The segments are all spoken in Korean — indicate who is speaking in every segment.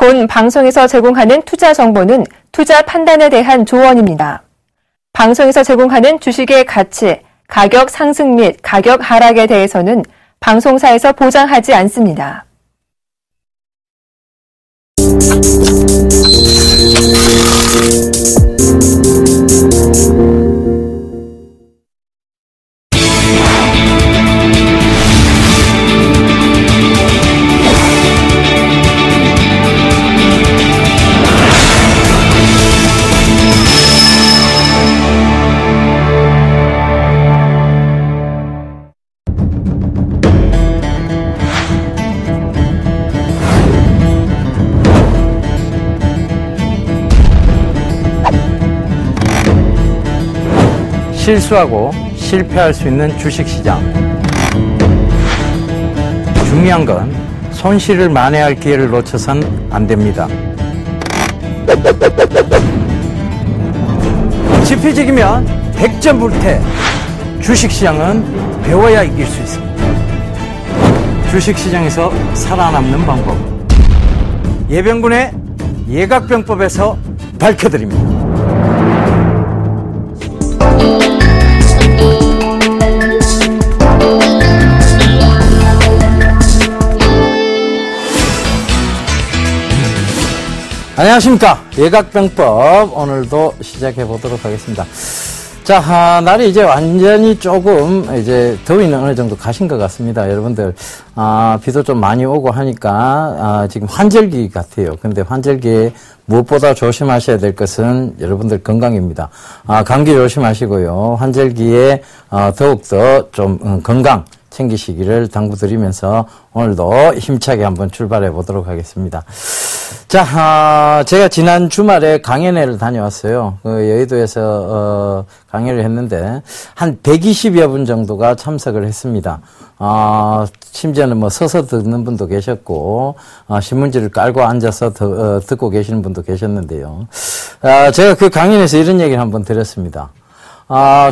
Speaker 1: 본 방송에서 제공하는 투자 정보는 투자 판단에 대한 조언입니다. 방송에서 제공하는 주식의 가치, 가격 상승 및 가격 하락에 대해서는 방송사에서 보장하지 않습니다.
Speaker 2: 실수하고 실패할 수 있는 주식시장. 중요한 건 손실을 만회할 기회를 놓쳐선 안 됩니다. 지피지기면 100점 불태. 주식시장은 배워야 이길 수 있습니다. 주식시장에서 살아남는 방법. 예병군의 예각병법에서 밝혀드립니다. 안녕하십니까. 예각병법 오늘도 시작해 보도록 하겠습니다. 자, 날이 이제 완전히 조금 이제 더위는 어느 정도 가신 것 같습니다. 여러분들, 비도 좀 많이 오고 하니까, 지금 환절기 같아요. 근데 환절기에 무엇보다 조심하셔야 될 것은 여러분들 건강입니다. 감기 조심하시고요. 환절기에, 더욱더 좀 건강 챙기시기를 당부드리면서 오늘도 힘차게 한번 출발해 보도록 하겠습니다. 자, 제가 지난 주말에 강연회를 다녀왔어요. 여의도에서, 강연을 했는데, 한 120여 분 정도가 참석을 했습니다. 심지어는 뭐 서서 듣는 분도 계셨고, 신문지를 깔고 앉아서 듣고 계시는 분도 계셨는데요. 제가 그 강연에서 이런 얘기를 한번 드렸습니다.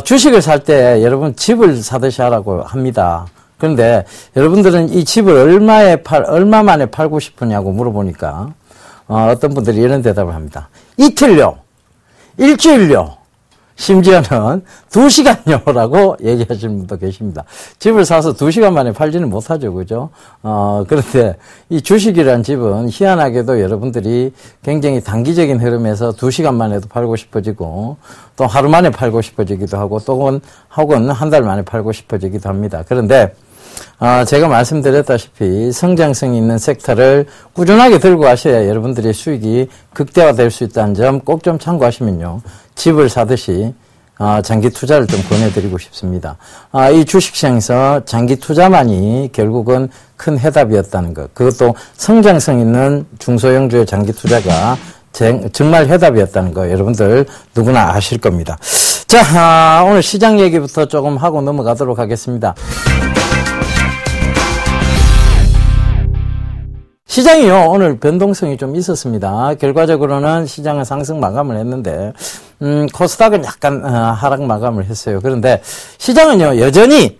Speaker 2: 주식을 살 때 여러분 집을 사듯이 하라고 합니다. 그런데 여러분들은 이 집을 얼마 만에 팔고 싶으냐고 물어보니까, 어떤 분들이 이런 대답을 합니다. 이틀요, 일주일요, 심지어는 2시간요라고 얘기하시는 분도 계십니다. 집을 사서 2시간 만에 팔지는 못하죠, 그죠? 그런데 이 주식이란 집은 희한하게도 여러분들이 굉장히 단기적인 흐름에서 2시간 만에도 팔고 싶어지고, 또 하루 만에 팔고 싶어지기도 하고, 혹은 한 달 만에 팔고 싶어지기도 합니다. 그런데, 제가 말씀드렸다시피 성장성이 있는 섹터를 꾸준하게 들고 가셔야 여러분들의 수익이 극대화될 수 있다는 점 꼭 좀 참고하시면요. 집을 사듯이 장기 투자를 좀 권해드리고 싶습니다. 이 주식시장에서 장기 투자만이 결국은 큰 해답이었다는 것. 그것도 성장성 있는 중소형주의 장기 투자가 정말 해답이었다는 거 여러분들 누구나 아실 겁니다. 자, 오늘 시장 얘기부터 조금 하고 넘어가도록 하겠습니다. 시장이요, 오늘 변동성이 좀 있었습니다. 결과적으로는 시장은 상승 마감을 했는데, 코스닥은 약간, 하락 마감을 했어요. 그런데 시장은요, 여전히,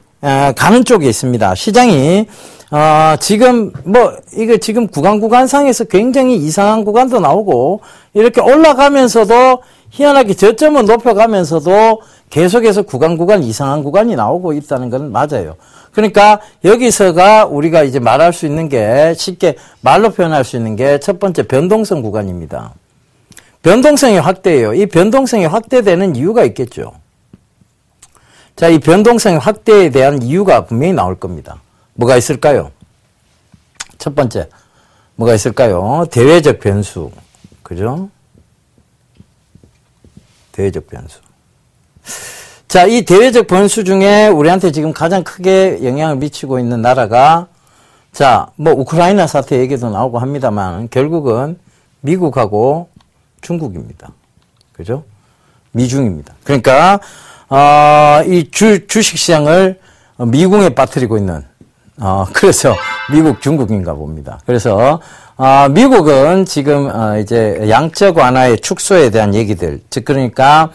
Speaker 2: 가는 쪽에 있습니다. 시장이, 이거 지금 구간상에서 굉장히 이상한 구간도 나오고, 이렇게 올라가면서도 희한하게 저점을 높여가면서도 계속해서 구간 이상한 구간이 나오고 있다는 건 맞아요. 그러니까 여기서가 우리가 이제 말할 수 있는 게 쉽게 말로 표현할 수 있는 게 첫 번째 변동성 구간입니다. 변동성이 확대예요. 이 변동성이 확대되는 이유가 있겠죠. 자, 이 변동성 확대에 대한 이유가 분명히 나올 겁니다. 뭐가 있을까요? 첫 번째, 뭐가 있을까요? 대외적 변수. 그죠? 대외적 변수. 자, 이 대외적 변수 중에 우리한테 지금 가장 크게 영향을 미치고 있는 나라가, 자, 우크라이나 사태 얘기도 나오고 합니다만, 결국은 미국하고 중국입니다. 그죠? 미중입니다. 그러니까, 이 주식시장을 미궁에 빠뜨리고 있는, 그래서 미국, 중국인가 봅니다. 그래서, 미국은 지금, 이제 양적 완화의 축소에 대한 얘기들, 즉, 그러니까,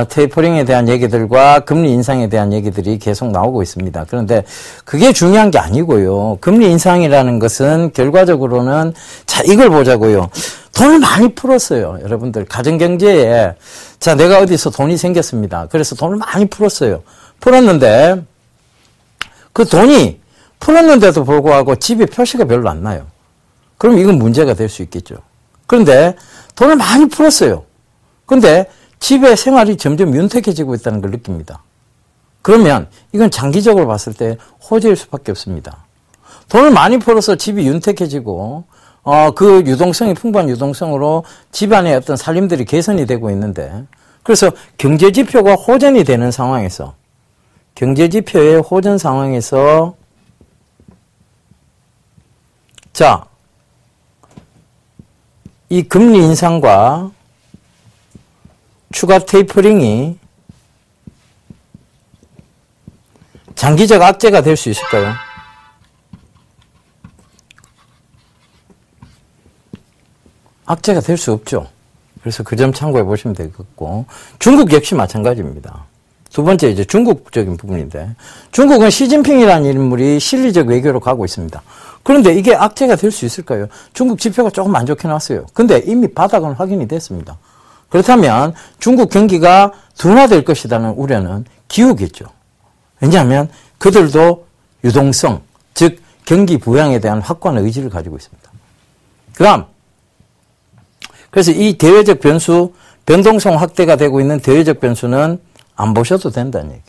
Speaker 2: 테이퍼링에 대한 얘기들과 금리 인상에 대한 얘기들이 계속 나오고 있습니다. 그런데 그게 중요한 게 아니고요. 금리 인상이라는 것은 결과적으로는 자, 이걸 보자고요. 돈을 많이 풀었어요. 여러분들 가정경제에 자, 내가 어디서 돈이 생겼습니다. 그래서 돈을 많이 풀었어요. 풀었는데 그 돈이 풀었는데도 불구하고 집에 표시가 별로 안 나요. 그럼 이건 문제가 될 수 있겠죠. 그런데 돈을 많이 풀었어요. 그런데 집의 생활이 점점 윤택해지고 있다는 걸 느낍니다. 그러면 이건 장기적으로 봤을 때 호재일 수밖에 없습니다. 돈을 많이 풀어서 집이 윤택해지고 그 유동성이 풍부한 유동성으로 집안의 어떤 살림들이 개선이 되고 있는데 그래서 경제지표가 호전이 되는 상황에서 경제지표의 호전 상황에서 자, 이 금리 인상과 추가 테이퍼링이 장기적 악재가 될 수 있을까요? 악재가 될 수 없죠. 그래서 그 점 참고해 보시면 되겠고 중국 역시 마찬가지입니다. 두 번째 이제 중국적인 부분인데 중국은 시진핑이라는 인물이 실리적 외교로 가고 있습니다. 그런데 이게 악재가 될 수 있을까요? 중국 지표가 조금 안 좋게 나왔어요. 근데 이미 바닥은 확인이 됐습니다. 그렇다면 중국 경기가 둔화될 것이라는 우려는 기우겠죠. 왜냐하면 그들도 유동성, 즉 경기 부양에 대한 확고한 의지를 가지고 있습니다. 그래서 이 대외적 변수, 변동성 확대가 되고 있는 대외적 변수는 안 보셔도 된다는 얘기예요.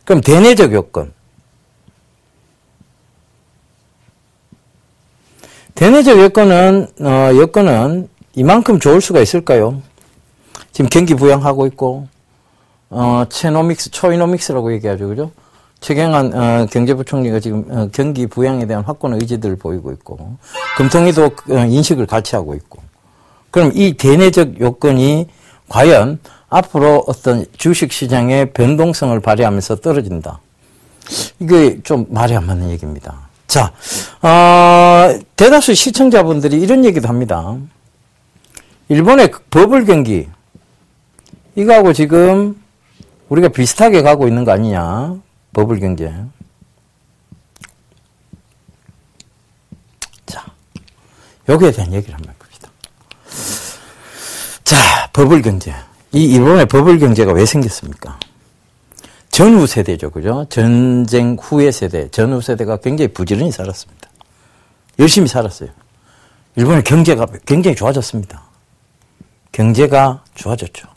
Speaker 2: 그럼 대내적 요건. 대내적 여건은 이만큼 좋을 수가 있을까요? 지금 경기 부양하고 있고, 초이노믹스라고 얘기하죠. 그죠? 최경환, 경제부총리가 지금, 경기 부양에 대한 확고한 의지들을 보이고 있고, 금통위도 인식을 같이 하고 있고. 그럼 이 대내적 요건이 과연 앞으로 어떤 주식 시장의 변동성을 발휘하면서 떨어진다. 이게 좀 말이 안 맞는 얘기입니다. 자, 대다수 시청자분들이 이런 얘기도 합니다. 일본의 버블 경기, 이거하고 지금 우리가 비슷하게 가고 있는 거 아니냐, 버블 경제. 자, 여기에 대한 얘기를 한번 해봅시다. 자, 버블 경제. 이 일본의 버블 경제가 왜 생겼습니까? 전후 세대죠, 그죠? 전쟁 후의 세대, 전후 세대가 굉장히 부지런히 살았습니다. 열심히 살았어요. 일본의 경제가 굉장히 좋아졌습니다. 경제가 좋아졌죠.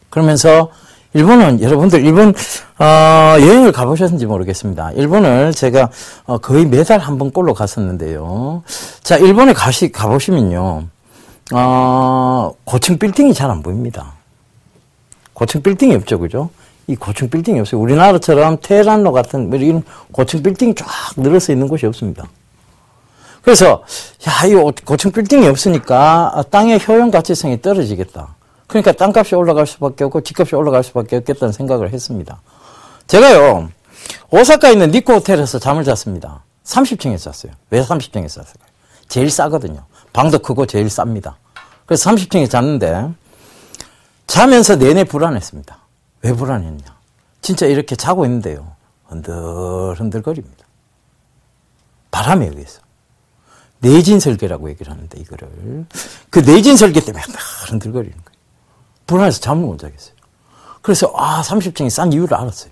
Speaker 2: 그러면서 일본은, 여러분들 일본, 여행을 가보셨는지 모르겠습니다. 일본을 제가 거의 매달 한 번 꼴로 갔었는데요. 자, 일본에 가보시면요. 고층 빌딩이 잘 안 보입니다. 고층 빌딩이 없죠, 그죠? 이 고층 빌딩이 없어요. 우리나라처럼 테헤란로 같은 이런 고층 빌딩이 쫙 늘어서 있는 곳이 없습니다. 그래서 야, 이 고층 빌딩이 없으니까 땅의 효용 가치성이 떨어지겠다. 그러니까 땅값이 올라갈 수밖에 없고 집값이 올라갈 수밖에 없겠다는 생각을 했습니다. 제가요, 오사카에 있는 니코 호텔에서 잠을 잤습니다. 30층에서 잤어요. 왜 30층에서 잤을까요? 제일 싸거든요. 방도 크고 제일 쌉니다. 그래서 30층에 잤는데 자면서 내내 불안했습니다. 왜 불안했냐? 진짜 이렇게 자고 있는데요. 흔들흔들거립니다. 바람에 의해서. 내진설계라고 얘기를 하는데 이거를. 그 내진설계 때문에 흔들거리는 거예요. 불안해서 잠을 못 자겠어요. 그래서 30층이 싼 이유를 알았어요.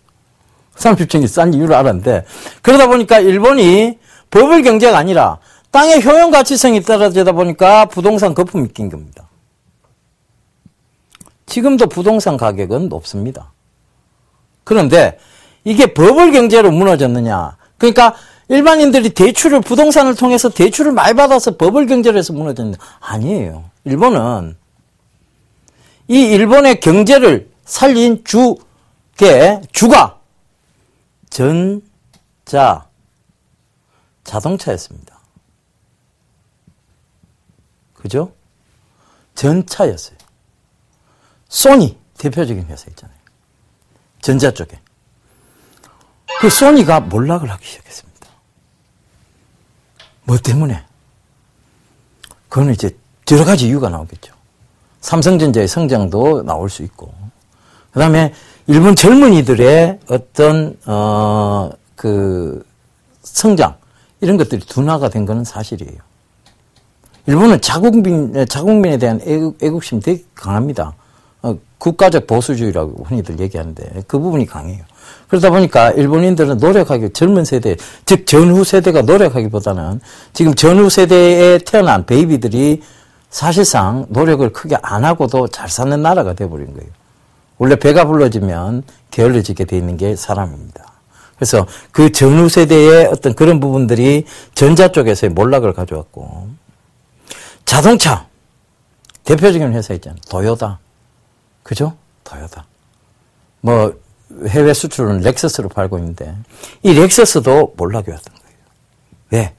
Speaker 2: 30층이 싼 이유를 알았는데 그러다 보니까 일본이 버블 경제가 아니라 땅의 효용 가치성이 떨어지다 보니까 부동산 거품이 낀 겁니다. 지금도 부동산 가격은 높습니다. 그런데 이게 버블 경제로 무너졌느냐? 그러니까 일반인들이 부동산을 통해서 대출을 많이 받아서 버블 경제로 해서 무너졌느냐? 아니에요. 일본은 이 일본의 경제를 살린 주가 자동차였습니다. 그죠? 전차였어요. 소니 대표적인 회사 있잖아요. 전자 쪽에. 그 소니가 몰락을 하기 시작했습니다. 뭐 때문에? 그거는 이제 여러 가지 이유가 나오겠죠. 삼성전자의 성장도 나올 수 있고 그 다음에 일본 젊은이들의 어떤, 성장, 이런 것들이 둔화가 된 것은 사실이에요. 일본은 자국민에 대한 애국심이 되게 강합니다. 국가적 보수주의라고 흔히들 얘기하는데 그 부분이 강해요. 그러다 보니까 일본인들은 노력하기, 젊은 세대, 즉 전후 세대가 노력하기보다는 지금 전후 세대에 태어난 베이비들이 사실상 노력을 크게 안 하고도 잘 사는 나라가 돼버린 거예요. 원래 배가 불러지면 게을러지게 돼 있는 게 사람입니다. 그래서 그 전후 세대의 어떤 그런 부분들이 전자 쪽에서의 몰락을 가져왔고, 자동차 대표적인 회사 있잖아요. 도요타. 그죠? 도요타. 뭐 해외 수출은 렉서스로 팔고 있는데 이 렉서스도 몰락이 왔던 거예요. 왜?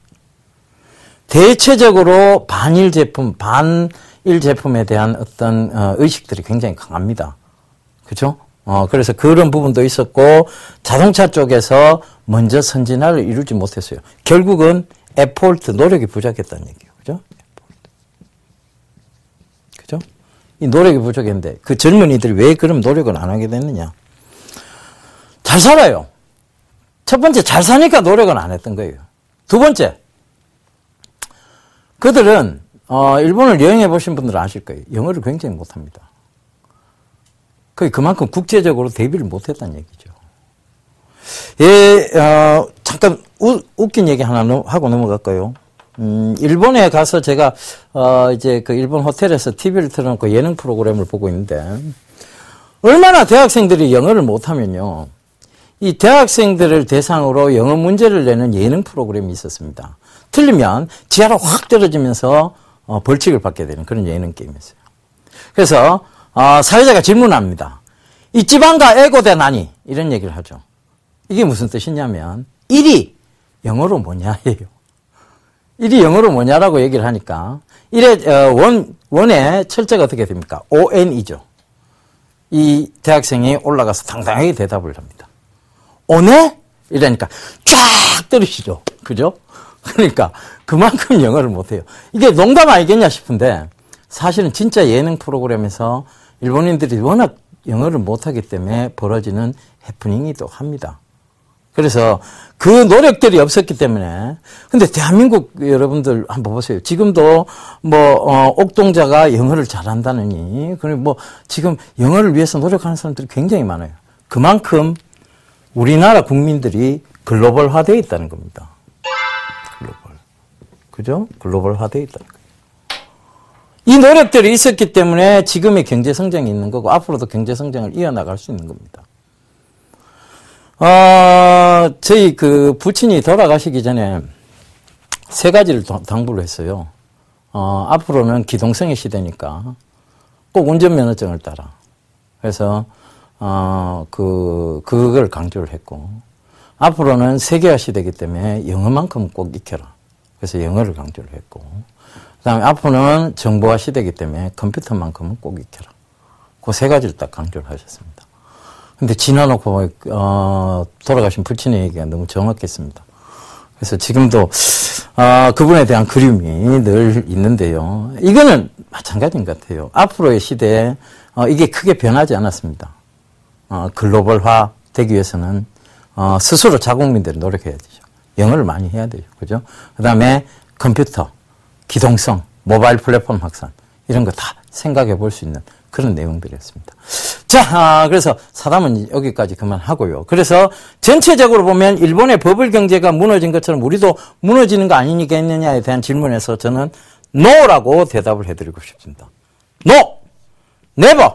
Speaker 2: 대체적으로 반일 제품에 대한 어떤 의식들이 굉장히 강합니다. 그죠? 그래서 그런 부분도 있었고, 자동차 쪽에서 먼저 선진화를 이루지 못했어요. 결국은 에포트, 노력이 부족했다는 얘기예요. 그죠? 그죠? 이 노력이 부족했는데, 그 젊은이들이 왜 그럼 노력을 안 하게 됐느냐? 잘 살아요. 첫 번째, 잘 사니까 노력은 안 했던 거예요. 두 번째, 그들은, 일본을 여행해 보신 분들은 아실 거예요. 영어를 굉장히 못합니다. 그만큼 국제적으로 대비를 못했다는 얘기죠. 예, 잠깐 웃긴 얘기 하나 하고 넘어갈까요? 일본에 가서 제가 이제 그 일본 호텔에서 TV를 틀어놓고 예능 프로그램을 보고 있는데, 얼마나 대학생들이 영어를 못하면요, 이 대학생들을 대상으로 영어 문제를 내는 예능 프로그램이 있었습니다. 틀리면 지하로 확 떨어지면서 벌칙을 받게 되는 그런 예능 게임이었어요. 그래서 사회자가 질문합니다. 이 지방가 에고대 나니? 이런 얘기를 하죠. 이게 무슨 뜻이냐면 1이 영어로 뭐냐 예요. 1이 영어로 뭐냐라고 얘기를 하니까 1의 원의 철자가 어떻게 됩니까? ON이죠. 이 대학생이 올라가서 당당하게 대답을 합니다. 오네? 이러니까 쫙 떨어지죠. 그죠? 그러니까 그만큼 영어를 못해요. 이게 농담 아니겠냐 싶은데 사실은 진짜 예능 프로그램에서 일본인들이 워낙 영어를 못하기 때문에 벌어지는 해프닝이기도 합니다. 그래서 그 노력들이 없었기 때문에. 근데 대한민국 여러분들 한번 보세요. 지금도 옥동자가 영어를 잘한다느니, 그리고 지금 영어를 위해서 노력하는 사람들이 굉장히 많아요. 그만큼 우리나라 국민들이 글로벌화되어 있다는 겁니다. 그죠? 글로벌화되어 있다는 거예요. 이 노력들이 있었기 때문에 지금의 경제 성장이 있는 거고, 앞으로도 경제 성장을 이어나갈 수 있는 겁니다. 저희 부친이 돌아가시기 전에 세 가지를 당부를 했어요. 앞으로는 기동성의 시대니까 꼭 운전면허증을 따라. 그래서, 그걸 강조를 했고, 앞으로는 세계화 시대이기 때문에 영어만큼 꼭 익혀라. 그래서 영어를 강조를 했고, 그 다음에 앞으로는 정보화 시대이기 때문에 컴퓨터만큼은 꼭 익혀라. 그 세 가지를 딱 강조를 하셨습니다. 근데 지나놓고, 돌아가신 부친의 얘기가 너무 정확했습니다. 그래서 지금도, 그분에 대한 그리움이 늘 있는데요. 이거는 마찬가지인 것 같아요. 앞으로의 시대에, 이게 크게 변하지 않았습니다. 글로벌화 되기 위해서는, 스스로 자국민들이 노력해야 되죠. 영어를 많이 해야 되죠. 그죠? 그 다음에 컴퓨터, 기동성, 모바일 플랫폼 확산, 이런 거 다 생각해 볼 수 있는 그런 내용들이었습니다. 자, 그래서 사담은 여기까지 그만하고요. 그래서 전체적으로 보면 일본의 버블 경제가 무너진 것처럼 우리도 무너지는 거 아니겠느냐에 대한 질문에서 저는 NO라고 대답을 해드리고 싶습니다. NO! NEVER!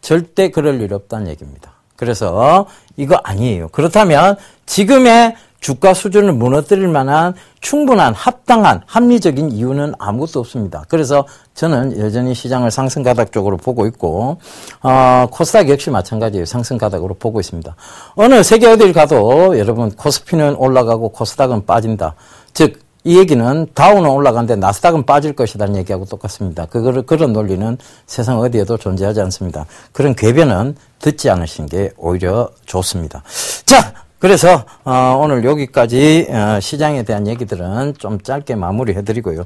Speaker 2: 절대 그럴 일 없다는 얘기입니다. 그래서 이거 아니에요. 그렇다면 지금의 주가 수준을 무너뜨릴 만한 충분한 합당한 합리적인 이유는 아무것도 없습니다. 그래서 저는 여전히 시장을 상승 가닥 쪽으로 보고 있고, 코스닥 역시 마찬가지예요. 상승 가닥으로 보고 있습니다. 어느 세계 어딜 가도 여러분 코스피는 올라가고 코스닥은 빠진다. 즉 이 얘기는 다우는 올라가는데 나스닥은 빠질 것이라는 얘기하고 똑같습니다. 그런 논리는 세상 어디에도 존재하지 않습니다. 그런 궤변은 듣지 않으신 게 오히려 좋습니다. 자, 그래서 오늘 여기까지 시장에 대한 얘기들은 좀 짧게 마무리해드리고요.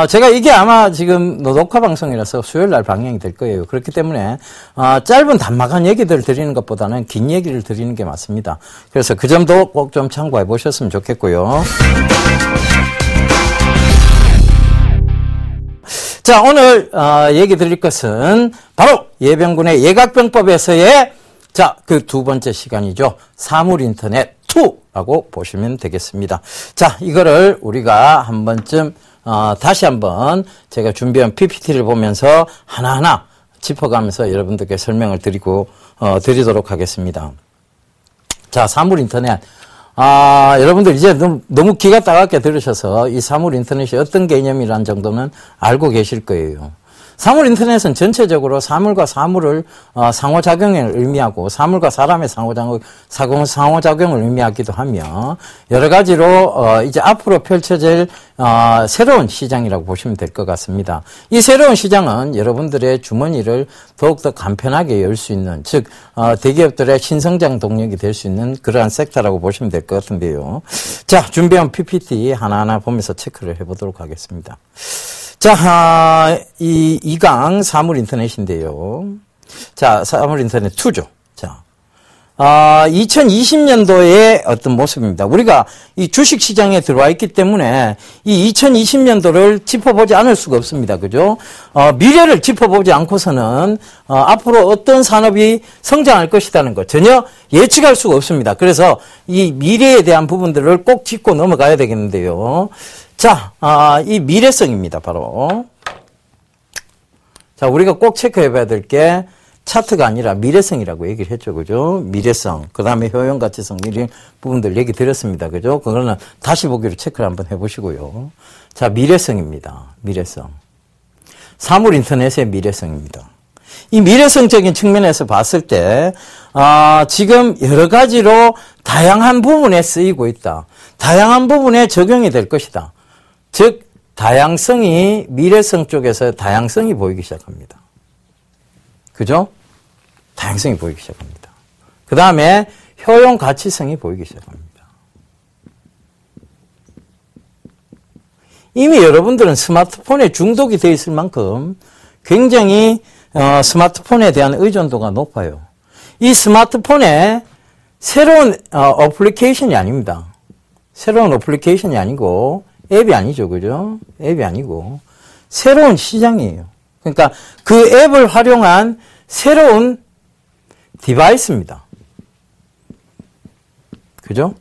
Speaker 2: 제가 이게 아마 지금 녹화 방송이라서 수요일 날 방영이 될 거예요. 그렇기 때문에 짧은 단막한 얘기들 드리는 것보다는 긴 얘기를 드리는 게 맞습니다. 그래서 그 점도 꼭 좀 참고해 보셨으면 좋겠고요. 자, 오늘 얘기 드릴 것은 바로 예병군의 예각병법에서의 자, 그 두 번째 시간이죠. 사물인터넷 2라고 보시면 되겠습니다. 자, 이거를 우리가 한 번쯤 다시 한번 제가 준비한 PPT를 보면서 하나하나 짚어가면서 여러분들께 설명을 드리도록 하겠습니다. 자, 사물인터넷. 여러분들 이제 너무 귀가 따갑게 들으셔서 이 사물인터넷이 어떤 개념이란 정도는 알고 계실 거예요. 사물인터넷은 전체적으로 사물과 사물을 상호작용을 의미하고 사물과 사람의 상호작용을 의미하기도 하며 여러 가지로 이제 앞으로 펼쳐질 새로운 시장이라고 보시면 될 것 같습니다. 이 새로운 시장은 여러분들의 주머니를 더욱더 간편하게 열 수 있는 즉 대기업들의 신성장 동력이 될 수 있는 그러한 섹터라고 보시면 될 것 같은데요. 자, 준비한 PPT 하나하나 보면서 체크를 해보도록 하겠습니다. 자, 이 2강 사물인터넷인데요. 자, 사물인터넷 2죠. 자, 2020년도의 어떤 모습입니다. 우리가 이 주식시장에 들어와 있기 때문에 이 2020년도를 짚어보지 않을 수가 없습니다. 그죠? 미래를 짚어보지 않고서는 앞으로 어떤 산업이 성장할 것이라는 것 전혀 예측할 수가 없습니다. 그래서 이 미래에 대한 부분들을 꼭 짚고 넘어가야 되겠는데요. 자, 이 미래성입니다, 바로. 자, 우리가 꼭 체크해 봐야 될 게 차트가 아니라 미래성이라고 얘기를 했죠, 그죠? 미래성, 그 다음에 효용가치성, 이런 부분들 얘기 드렸습니다, 그죠? 그거는 다시 보기로 체크를 한번 해보시고요. 자, 미래성입니다, 미래성. 사물인터넷의 미래성입니다. 이 미래성적인 측면에서 봤을 때, 지금 여러 가지로 다양한 부분에 쓰이고 있다. 다양한 부분에 적용이 될 것이다. 즉 다양성이 미래성 쪽에서 다양성이 보이기 시작합니다. 그죠? 다양성이 보이기 시작합니다. 그 다음에 효용 가치성이 보이기 시작합니다. 이미 여러분들은 스마트폰에 중독이 되어 있을 만큼 굉장히 스마트폰에 대한 의존도가 높아요. 이 스마트폰에 새로운 어플리케이션이 아닙니다. 새로운 어플리케이션이 아니고 앱이 아니죠. 그죠? 앱이 아니고 새로운 시장이에요. 그러니까 그 앱을 활용한 새로운 디바이스입니다. 그죠?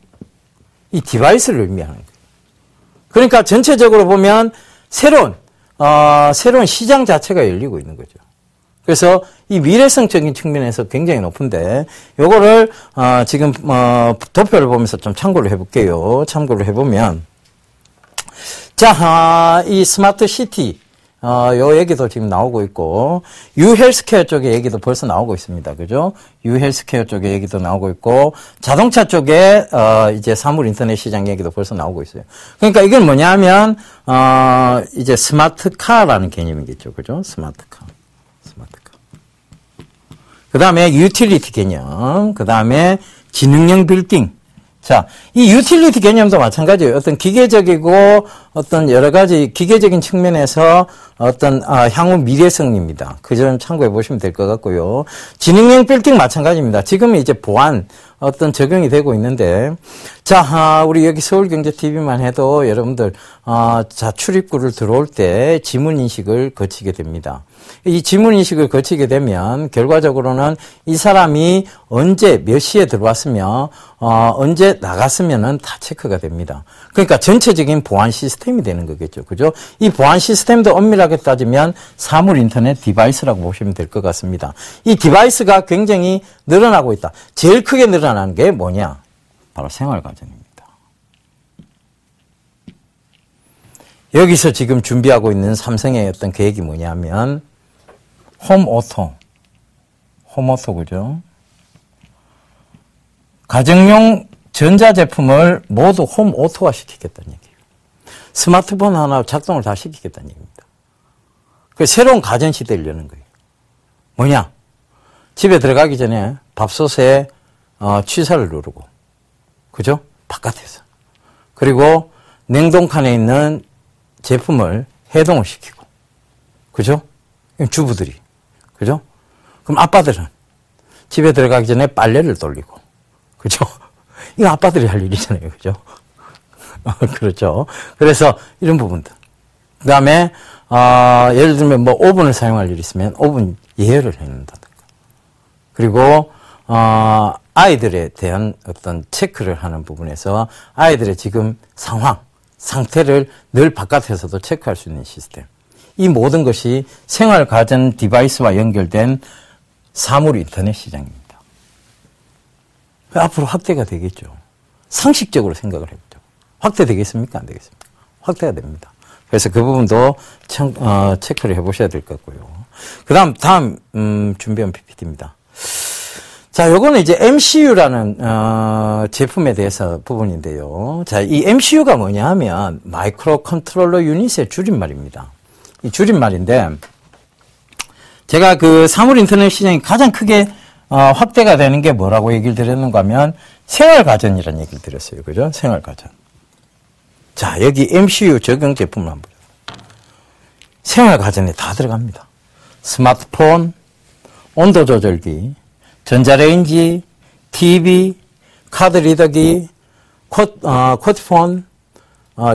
Speaker 2: 이 디바이스를 의미하는 거예요. 그러니까 전체적으로 보면 새로운 시장 자체가 열리고 있는 거죠. 그래서 이 미래성적인 측면에서 굉장히 높은데 요거를 지금 도표를 보면서 좀 참고를 해볼게요. 참고를 해보면 자, 이 스마트 시티 요 얘기도 지금 나오고 있고 유헬스케어 쪽의 얘기도 벌써 나오고 있습니다. 그죠? 유헬스케어 쪽의 얘기도 나오고 있고 자동차 쪽에 이제 사물 인터넷 시장 얘기도 벌써 나오고 있어요. 그러니까 이건 뭐냐면 이제 스마트카라는 개념이겠죠. 그죠? 스마트카. 그다음에 유틸리티 개념, 그다음에 지능형 빌딩. 자, 이 유틸리티 개념도 마찬가지예요. 어떤 기계적이고 어떤 여러 가지 기계적인 측면에서 어떤 향후 미래성입니다. 그 점 참고해 보시면 될 것 같고요. 지능형 빌딩 마찬가지입니다. 지금 이제 보안 어떤 적용이 되고 있는데, 자, 우리 여기 서울경제TV만 해도 여러분들 자 출입구를 들어올 때 지문인식을 거치게 됩니다. 이 지문인식을 거치게 되면 결과적으로는 이 사람이 언제 몇 시에 들어왔으며 언제 나갔으면은 다 체크가 됩니다. 그러니까 전체적인 보안 시스템이 되는 거겠죠. 그죠? 이 보안 시스템도 엄밀하게 따지면 사물 인터넷 디바이스라고 보시면 될 것 같습니다. 이 디바이스가 굉장히 늘어나고 있다. 제일 크게 늘어나는 게 뭐냐? 바로 생활가전입니다. 여기서 지금 준비하고 있는 삼성의 어떤 계획이 뭐냐면 홈오토, 그죠? 가정용 전자제품을 모두 홈오토화 시키겠다는 얘기예요. 스마트폰 하나 작동을 다 시키겠다는 얘기입니다. 그 새로운 가전 시대를 여는 거예요. 뭐냐? 집에 들어가기 전에 밥솥에 취사를 누르고, 그죠? 바깥에서. 그리고 냉동칸에 있는 제품을 해동을 시키고. 그죠? 주부들이. 그죠? 그럼 아빠들은 집에 들어가기 전에 빨래를 돌리고. 그죠? 이거 아빠들이 할 일이잖아요. 그죠? 그렇죠. 그래서 이런 부분들. 그 다음에, 예를 들면 뭐 오븐을 사용할 일이 있으면 오븐 예열을 해놓는다든가. 그리고, 아이들에 대한 어떤 체크를 하는 부분에서 아이들의 지금 상태를 늘 바깥에서도 체크할 수 있는 시스템. 이 모든 것이 생활 가전 디바이스와 연결된 사물 인터넷 시장입니다. 앞으로 확대가 되겠죠. 상식적으로 생각을 해보죠. 확대되겠습니까? 안 되겠습니까? 확대가 됩니다. 그래서 그 부분도 체크를 해보셔야 될 것 같고요. 다음 준비한 PPT입니다. 자, 요거는 이제 MCU라는 제품에 대해서 부분인데요. 자, 이 MCU가 뭐냐 하면 마이크로 컨트롤러 유닛의 줄임말입니다. 이 줄임말인데 제가 그 사물 인터넷 시장이 가장 크게 확대가 되는 게 뭐라고 얘기를 드렸는가 하면 생활가전이라는 얘기를 드렸어요. 그죠? 생활가전. 자, 여기 MCU 적용 제품을 한번 보죠. 생활가전에 다 들어갑니다. 스마트폰, 온도 조절기, 전자레인지, TV, 카드 리더기, 쿼티폰,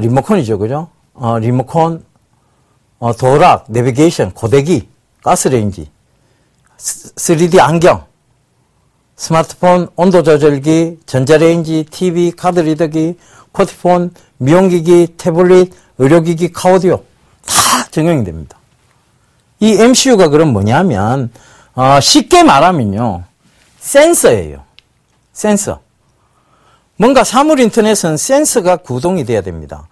Speaker 2: 리모컨이죠. 그죠? 리모컨, 도락, 내비게이션, 고데기, 가스레인지, 3D 안경, 스마트폰, 온도 조절기, 전자레인지, TV, 카드 리더기, 쿼티폰, 미용기기, 태블릿, 의료기기, 카오디오 다 적용이 됩니다. 이 MCU가 그럼 뭐냐면 쉽게 말하면요. 센서예요. 센서. 뭔가 사물 인터넷은 센서가 구동이 돼야 됩니다.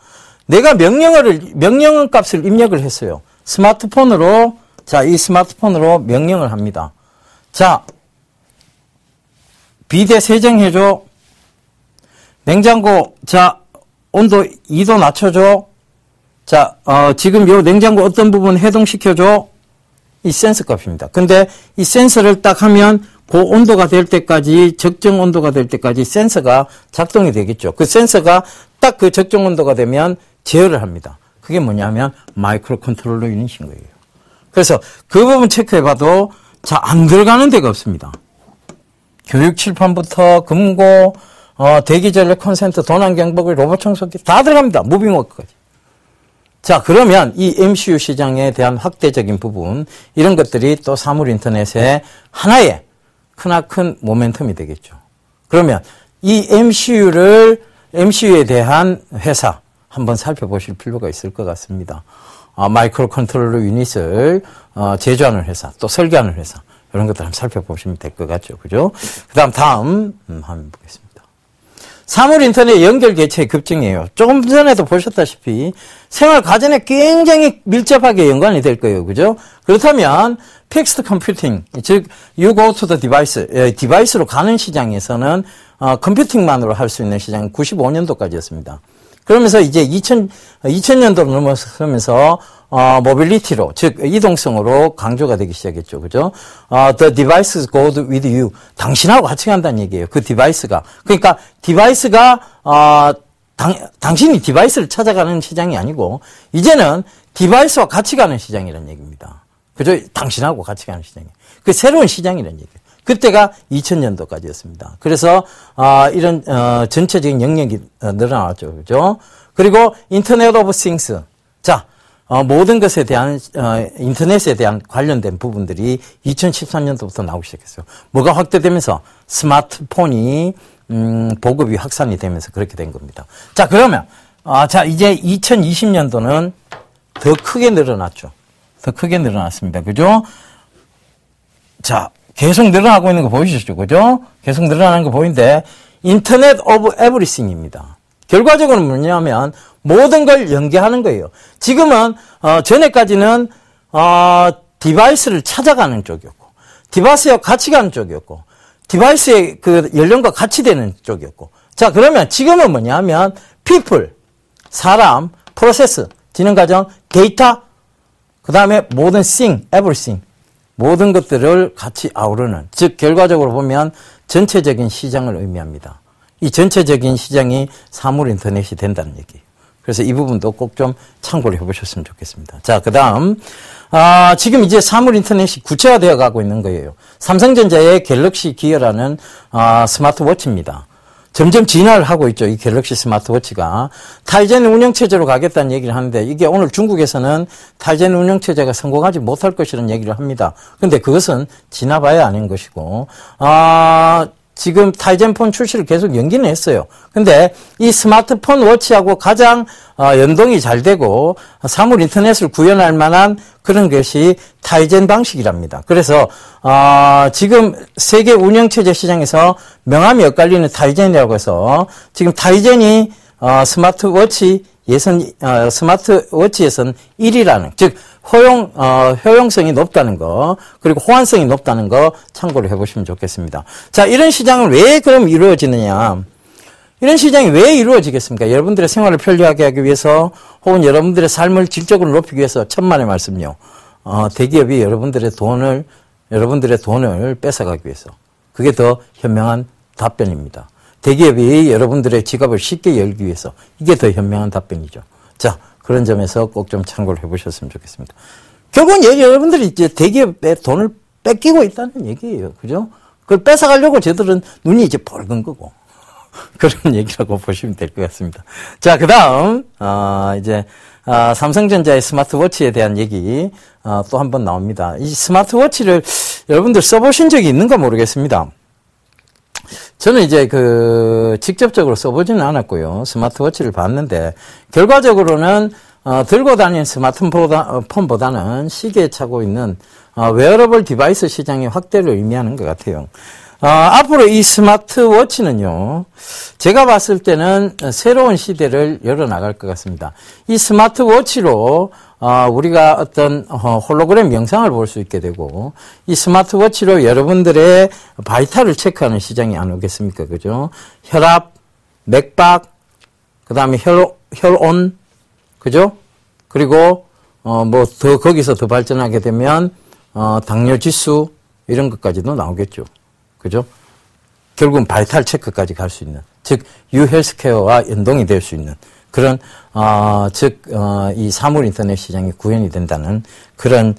Speaker 2: 내가 명령 값을 입력을 했어요. 스마트폰으로, 자, 이 스마트폰으로 명령을 합니다. 자, 비대 세정해줘. 냉장고, 자, 온도 2도 낮춰줘. 자, 지금 요 냉장고 어떤 부분 해동시켜줘. 이 센서 값입니다. 근데 이 센서를 딱 하면 그 온도가 될 때까지, 적정 온도가 될 때까지 센서가 작동이 되겠죠. 그 센서가 딱 그 적정 온도가 되면 제어를 합니다. 그게 뭐냐면 마이크로 컨트롤러 유닛인 거예요. 그래서 그 부분 체크해봐도 자, 안 들어가는 데가 없습니다. 교육 칠판부터 금고, 대기 전력 콘센트, 도난 경보기, 로봇 청소기 다 들어갑니다. 무빙워크까지. 자, 그러면 이 MCU 시장에 대한 확대적인 부분, 이런 것들이 또 사물 인터넷의 하나의 크나큰 모멘텀이 되겠죠. 그러면 이 MCU에 대한 회사 한번 살펴보실 필요가 있을 것 같습니다. 마이크로 컨트롤러 유닛을 제조하는 회사, 또 설계하는 회사, 이런 것들 한번 살펴보시면 될 것 같죠. 그죠? 다음 한번 보겠습니다. 사물 인터넷 연결 개체의 급증이에요. 조금 전에도 보셨다시피 생활 가전에 굉장히 밀접하게 연관이 될 거예요. 그죠? 그렇다면 텍스트 컴퓨팅, 즉 you go to the device, 디바이스로 가는 시장에서는 컴퓨팅만으로 할 수 있는 시장은 95년도까지였습니다. 그러면서 이제 2000년도로 넘어서면서 모빌리티로, 즉 이동성으로 강조가 되기 시작했죠. 그죠? The devices go with you. 당신하고 같이 간다는 얘기예요. 그 디바이스가. 그러니까 디바이스가 당신이 디바이스를 찾아가는 시장이 아니고 이제는 디바이스와 같이 가는 시장이라는 얘기입니다. 그죠? 당신하고 같이 가는 시장이. 그 새로운 시장이라는 얘기예요. 그때가 2000년도까지였습니다. 그래서 이런 전체적인 영역이 늘어났죠. 그죠? 그리고 인터넷 오브 싱스. 자, 모든 것에 대한 인터넷에 대한 관련된 부분들이 2013년도부터 나오기 시작했어요. 뭐가 확대되면서 스마트폰이 보급이 확산이 되면서 그렇게 된 겁니다. 자, 그러면 자, 이제 2020년도는 더 크게 늘어났죠. 더 크게 늘어났습니다. 그죠? 자, 계속 늘어나고 있는 거 보이시죠? 그죠? 계속 늘어나는 거 보이는데, 인터넷 오브 에브리싱입니다. 결과적으로 뭐냐면, 모든 걸 연계하는 거예요. 지금은, 전에까지는, 디바이스를 찾아가는 쪽이었고, 디바이스와 같이 가는 쪽이었고, 디바이스의 그 연령과 같이 되는 쪽이었고, 자, 그러면 지금은 뭐냐면, people, 사람, 프로세스, 지능과정, 데이터, 그 다음에 모든 thing, everything. 모든 것들을 같이 아우르는, 즉 결과적으로 보면 전체적인 시장을 의미합니다. 이 전체적인 시장이 사물 인터넷이 된다는 얘기예요. 그래서 이 부분도 꼭 좀 참고를 해보셨으면 좋겠습니다. 자, 그 다음, 지금 이제 사물 인터넷이 구체화되어 가고 있는 거예요. 삼성전자의 갤럭시 기어라는, 스마트워치입니다. 점점 진화를 하고 있죠. 이 갤럭시 스마트워치가. 타이젠 운영체제로 가겠다는 얘기를 하는데, 이게 오늘 중국에서는 타이젠 운영체제가 성공하지 못할 것이라는 얘기를 합니다. 근데 그것은 지나봐야 아는 것이고, 지금 타이젠폰 출시를 계속 연기는 했어요. 근데 이 스마트폰 워치하고 가장 연동이 잘 되고 사물 인터넷을 구현할 만한 그런 것이 타이젠 방식이랍니다. 그래서 지금 세계 운영체제 시장에서 명함이 엇갈리는 타이젠이라고 해서 지금 타이젠이 스마트워치에선 1위라는, 즉 효용성이 높다는 거, 그리고 호환성이 높다는 거 참고를 해보시면 좋겠습니다. 자, 이런 시장은 왜 그럼 이루어지느냐? 이런 시장이 왜 이루어지겠습니까? 여러분들의 생활을 편리하게 하기 위해서, 혹은 여러분들의 삶을 질적으로 높이기 위해서, 천만의 말씀요. 대기업이 여러분들의 돈을 뺏어가기 위해서. 그게 더 현명한 답변입니다. 대기업이 여러분들의 지갑을 쉽게 열기 위해서. 이게 더 현명한 답변이죠. 자, 그런 점에서 꼭 좀 참고를 해보셨으면 좋겠습니다. 결국은 여러분들이 이제 대기업의 돈을 뺏기고 있다는 얘기예요. 그죠? 그걸 뺏어가려고 저들은 눈이 이제 벌건 거고. 그런 얘기라고 보시면 될 것 같습니다. 자, 그 다음, 삼성전자의 스마트워치에 대한 얘기, 또 한 번 나옵니다. 이 스마트워치를 여러분들 써보신 적이 있는가 모르겠습니다. 저는 이제 직접적으로 써보지는 않았고요. 스마트워치를 봤는데, 결과적으로는, 들고 다니는 스마트폰보다는 시계에 차고 있는, 웨어러블 디바이스 시장의 확대를 의미하는 것 같아요. 앞으로 이 스마트워치는요, 제가 봤을 때는 새로운 시대를 열어나갈 것 같습니다. 이 스마트워치로, 우리가 어떤 홀로그램 영상을 볼 수 있게 되고, 이 스마트워치로 여러분들의 바이탈을 체크하는 시장이 안 오겠습니까? 그죠? 혈압, 맥박, 그 다음에 혈온, 그죠? 그리고, 거기서 더 발전하게 되면, 당뇨 지수, 이런 것까지도 나오겠죠. 그죠? 결국은 바이탈 체크까지 갈 수 있는, 즉, 유헬스케어와 연동이 될 수 있는 그런, 이 사물 인터넷 시장이 구현이 된다는 그런,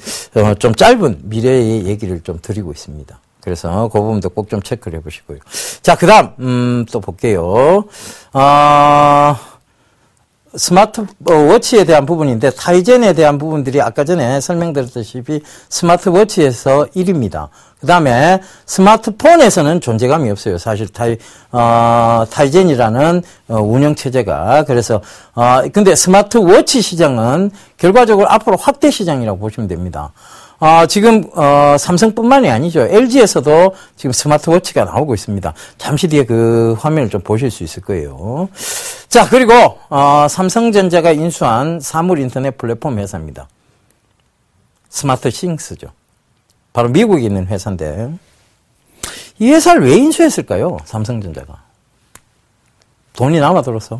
Speaker 2: 좀 짧은 미래의 얘기를 좀 드리고 있습니다. 그래서 그 부분도 꼭 좀 체크를 해 보시고요. 자, 그 다음, 또 볼게요. 스마트워치에 대한 부분인데, 타이젠에 대한 부분들이 아까 전에 설명드렸다시피 스마트워치에서 1위입니다. 그 다음에 스마트폰에서는 존재감이 없어요. 사실 타이젠이라는 운영체제가. 그래서, 근데 스마트워치 시장은 결과적으로 앞으로 확대 시장이라고 보시면 됩니다. 지금, 삼성뿐만이 아니죠. LG에서도 지금 스마트워치가 나오고 있습니다. 잠시 뒤에 그 화면을 좀 보실 수 있을 거예요. 자, 그리고, 삼성전자가 인수한 사물 인터넷 플랫폼 회사입니다. 스마트싱스죠. 바로 미국에 있는 회사인데, 이 회사를 왜 인수했을까요? 삼성전자가. 돈이 남아들었어.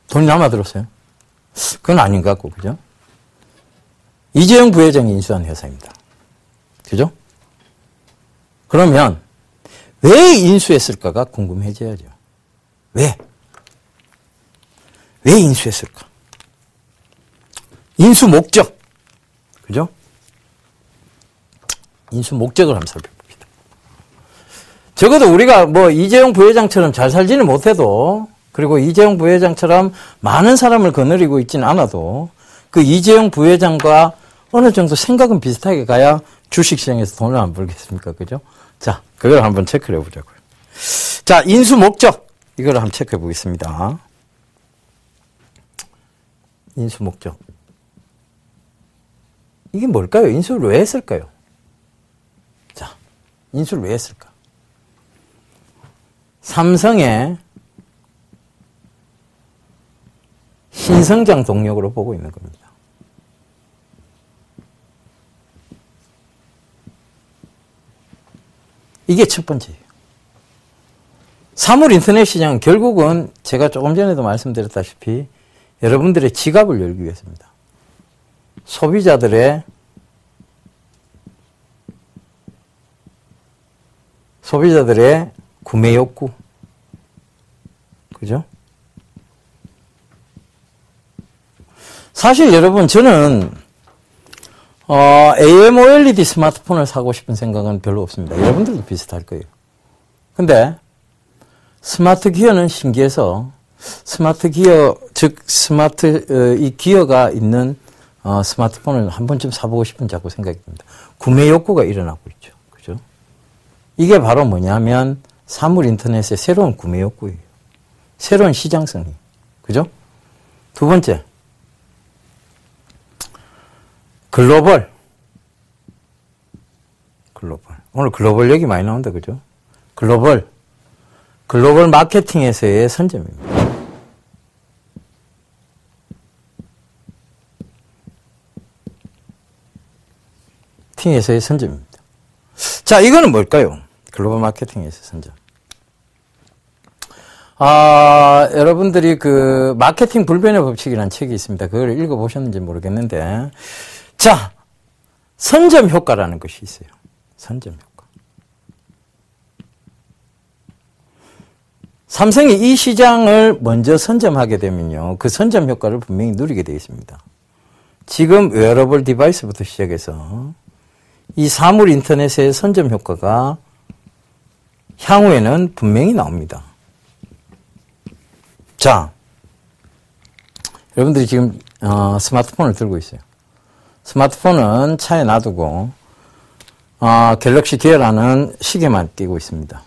Speaker 2: 돈이 남아들었어요. 그건 아닌 것 같고, 그죠? 이재용 부회장이 인수한 회사입니다. 그죠? 그러면 왜 인수했을까가 궁금해져야죠. 왜 인수했을까? 인수 목적. 그죠? 인수 목적을 한번 살펴봅니다. 적어도 우리가 이재용 부회장처럼 잘 살지는 못해도, 그리고 이재용 부회장처럼 많은 사람을 거느리고 있지는 않아도, 그 이재용 부회장과 어느 정도 생각은 비슷하게 가야 주식시장에서 돈을 안 벌겠습니까? 그죠? 자, 그걸 한번 체크를 해보자고요. 자, 인수 목적. 이걸 한번 체크해 보겠습니다. 인수 목적. 이게 뭘까요? 인수를 왜 했을까요? 자, 인수를 왜 했을까? 삼성의 신성장 동력으로 보고 있는 겁니다. 이게 첫 번째예요. 사물 인터넷 시장은 결국은 제가 조금 전에도 말씀드렸다시피 여러분들의 지갑을 열기 위해서입니다. 소비자들의 구매 욕구. 그죠? 사실 여러분, 저는, AMOLED 스마트폰을 사고 싶은 생각은 별로 없습니다. 여러분들도 비슷할 거예요. 근데, 스마트 기어는 신기해서, 스마트 기어, 즉, 이 기어가 있는, 스마트폰을 한 번쯤 사보고 싶은 자꾸 생각이 듭니다. 구매 욕구가 일어나고 있죠. 그죠? 이게 바로 뭐냐면, 사물 인터넷의 새로운 구매 욕구예요. 새로운 시장성이. 그죠? 두 번째. 글로벌. 오늘 글로벌 얘기 많이 나온다. 그죠? 글로벌 마케팅에서의 선점입니다. 마케팅에서의 선점입니다. 자, 이거는 뭘까요? 글로벌 마케팅에서의 선점. 여러분들이 그 마케팅 불변의 법칙이라는 책이 있습니다. 그걸 읽어보셨는지 모르겠는데, 자, 선점 효과라는 것이 있어요. 선점 효과. 삼성이 이 시장을 먼저 선점하게 되면요, 그 선점 효과를 분명히 누리게 되어 있습니다. 지금 웨어러블 디바이스부터 시작해서 이 사물 인터넷의 선점 효과가 향후에는 분명히 나옵니다. 자, 여러분들이 지금 스마트폰을 들고 있어요. 스마트폰은 차에 놔두고 갤럭시 기어라는 시계만 끼고 있습니다.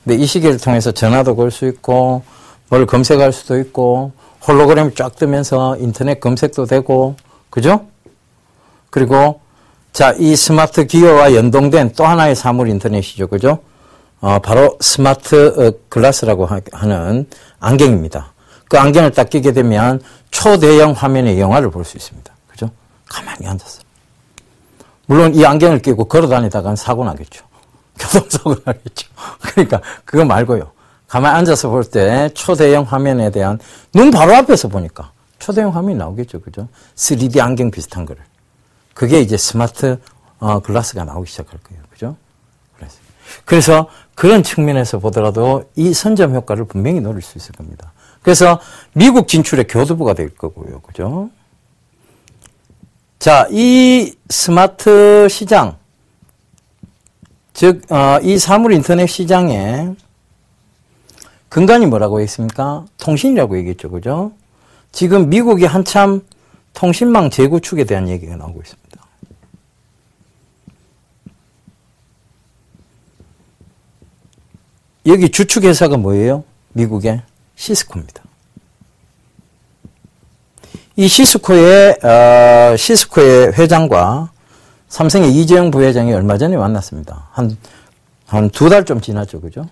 Speaker 2: 근데 이 시계를 통해서 전화도 걸 수 있고 뭘 검색할 수도 있고 홀로그램이 쫙 뜨면서 인터넷 검색도 되고, 그죠? 그리고 자, 이 스마트 기어와 연동된 또 하나의 사물 인터넷이죠. 그죠? 바로 스마트 글라스라고 하는 안경입니다. 그 안경을 딱 끼게 되면 초대형 화면의 영화를 볼 수 있습니다. 그죠? 가만히 앉았어. 물론 이 안경을 끼고 걸어 다니다가는 사고 나겠죠. 교통사고 나겠죠. 그러니까 그거 말고요. 가만히 앉아서 볼 때 초대형 화면에 대한 눈 바로 앞에서 보니까 초대형 화면이 나오겠죠. 그죠? 3D 안경 비슷한 거를. 그게 이제 스마트 글라스가 나오기 시작할 거예요. 그죠? 그래서 그런 측면에서 보더라도 이 선점 효과를 분명히 노릴 수 있을 겁니다. 그래서 미국 진출의 교두보가 될 거고요. 그죠? 자, 이 스마트 시장, 즉, 이 사물 인터넷 시장에 근간이 뭐라고 했습니까? 통신이라고 얘기했죠. 그죠? 지금 미국이 한참 통신망 재구축에 대한 얘기가 나오고 있습니다. 여기 주축회사가 뭐예요? 미국의 시스코입니다. 이 시스코의 회장과 삼성의 이재용 부회장이 얼마 전에 만났습니다. 한 2달 좀 지났죠. 그죠?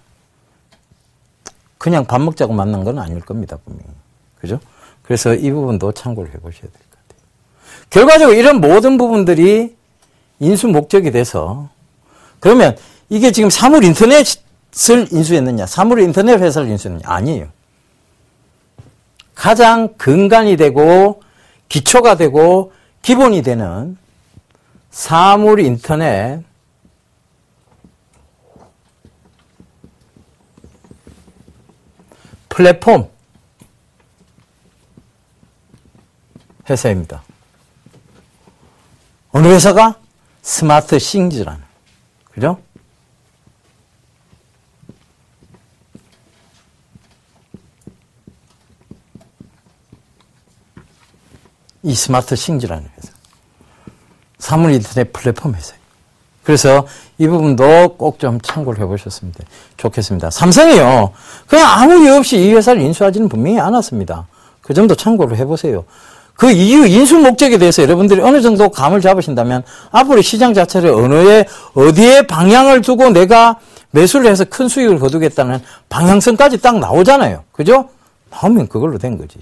Speaker 2: 그냥 밥 먹자고 만난 건 아닐 겁니다. 분명히. 그죠? 그래서 이 부분도 참고를 해보셔야 될 것 같아요. 결과적으로 이런 모든 부분들이 인수 목적이 돼서, 그러면 이게 지금 사물 인터넷을 인수했느냐, 사물 인터넷 회사를 인수했느냐? 아니에요. 가장 근간이 되고 기초가 되고 기본이 되는 사물 인터넷 플랫폼 회사입니다. 어느 회사가? 스마트 싱즈라는. 그죠? 이 스마트 싱즈라는 회사. 사물 인터넷 플랫폼 회사예요. 그래서 이 부분도 꼭 좀 참고를 해보셨으면 좋겠습니다. 삼성이요, 그냥 아무 이유 없이 이 회사를 인수하지는 분명히 않았습니다. 그 점도 참고를 해보세요. 그 이유, 인수 목적에 대해서 여러분들이 어느 정도 감을 잡으신다면 앞으로 시장 자체를 어디에 방향을 두고 내가 매수를 해서 큰 수익을 거두겠다는 방향성까지 딱 나오잖아요. 그죠? 나오면 그걸로 된 거지.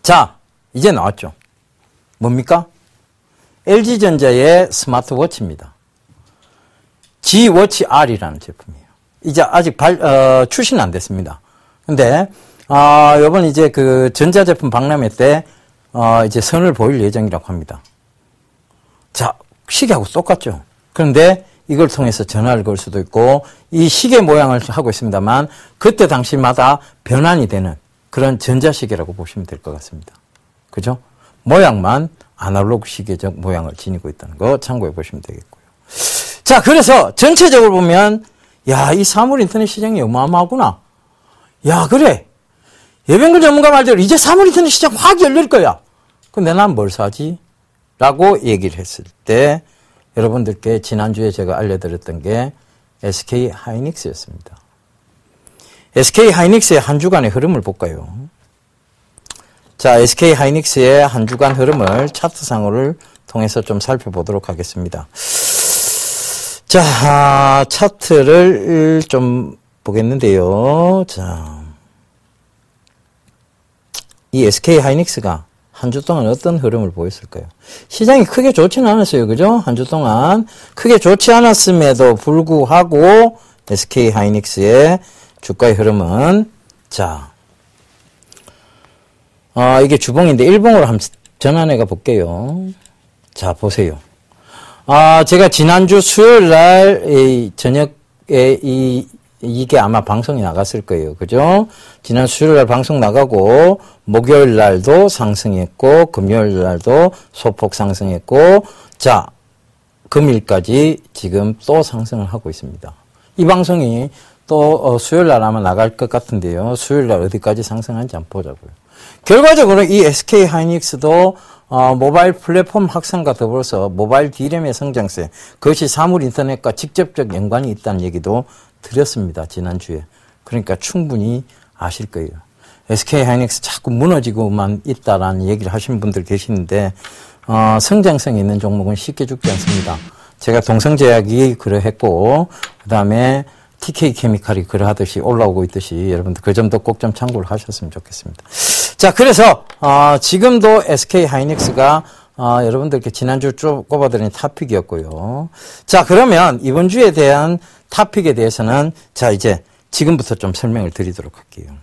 Speaker 2: 자, 이제 나왔죠. 뭡니까? LG전자의 스마트워치입니다. G워치 R이라는 제품이에요. 이제 아직 출시는 안 됐습니다. 근데, 요번 이제 그 전자제품 박람회 때, 이제 선을 보일 예정이라고 합니다. 자, 시계하고 똑같죠. 그런데 이걸 통해서 전화를 걸 수도 있고 이 시계 모양을 하고 있습니다만 그때 당시마다 변환이 되는 그런 전자시계라고 보시면 될 것 같습니다. 그죠? 모양만 아날로그 시계적 모양을 지니고 있다는 거 참고해 보시면 되겠고요. 자, 그래서 전체적으로 보면 야, 이 사물 인터넷 시장이 어마어마하구나. 야, 그래. 예병근 전문가 말대로 이제 사물 인터넷 시장 확 열릴 거야. 근데 난 뭘 사지? 라고 얘기를 했을 때 여러분들께 지난주에 제가 알려드렸던 게 SK 하이닉스였습니다. SK 하이닉스의 한 주간의 흐름을 볼까요? 자, SK 하이닉스의 한 주간 흐름을 차트상으로 통해서 좀 살펴보도록 하겠습니다. 자, 차트를 좀 보겠는데요. 자, 이 SK 하이닉스가 한 주 동안 어떤 흐름을 보였을까요? 시장이 크게 좋지는 않았어요. 그죠? 한 주 동안 크게 좋지 않았음에도 불구하고 SK 하이닉스의 주가의 흐름은 자, 이게 주봉인데 일봉으로 한번 전환해 볼게요. 자, 보세요. 제가 지난주 수요일 날 저녁에 이게 아마 방송이 나갔을 거예요. 그죠? 지난 수요일 날 방송 나가고 목요일 날도 상승했고 금요일 날도 소폭 상승했고 자, 금일까지 지금 또 상승을 하고 있습니다. 이 방송이 또 수요일 날 아마 나갈 것 같은데요. 수요일 날 어디까지 상승한지 한번 보자고요. 결과적으로 이 SK 하이닉스도 모바일 플랫폼 확산과 더불어서 모바일 D램의 성장세, 그것이 사물 인터넷과 직접적 연관이 있다는 얘기도 드렸습니다. 지난주에. 그러니까 충분히 아실 거예요. SK 하이닉스 자꾸 무너지고만 있다라는 얘기를 하시는 분들 계시는데 성장성이 있는 종목은 쉽게 죽지 않습니다. 제가 동성제약이 그러했고 그 다음에 TK 케미칼이 그러하듯이 올라오고 있듯이 여러분들 그 점도 꼭 좀 참고를 하셨으면 좋겠습니다. 자, 그래서 지금도 SK 하이닉스가 여러분들께 지난주 쭉 꼽아드린 토픽이었고요. 자, 그러면 이번 주에 대한 토픽에 대해서는 자, 이제 지금부터 좀 설명을 드리도록 할게요.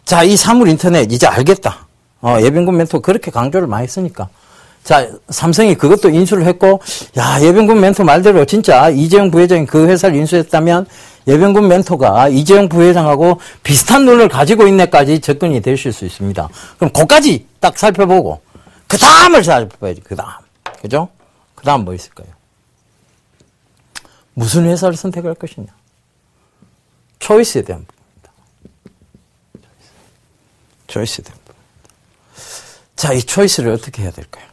Speaker 2: 자, 이 사물 인터넷 이제 알겠다. 예병군 멘토 그렇게 강조를 많이 했으니까. 자, 삼성이 그것도 인수를 했고, 야, 예병군 멘토 말대로 진짜 이재용 부회장이 그 회사를 인수했다면 예병군 멘토가 이재용 부회장하고 비슷한 눈을 가지고 있네까지 접근이 되실 수 있습니다. 그럼 그까지 딱 살펴보고, 그 다음을 살펴봐야지, 그 다음. 그죠? 그 다음 뭐 있을까요? 무슨 회사를 선택할 것이냐? 초이스에 대한 부분입니다. 초이스에 대한 부분. 자, 이 초이스를 어떻게 해야 될까요?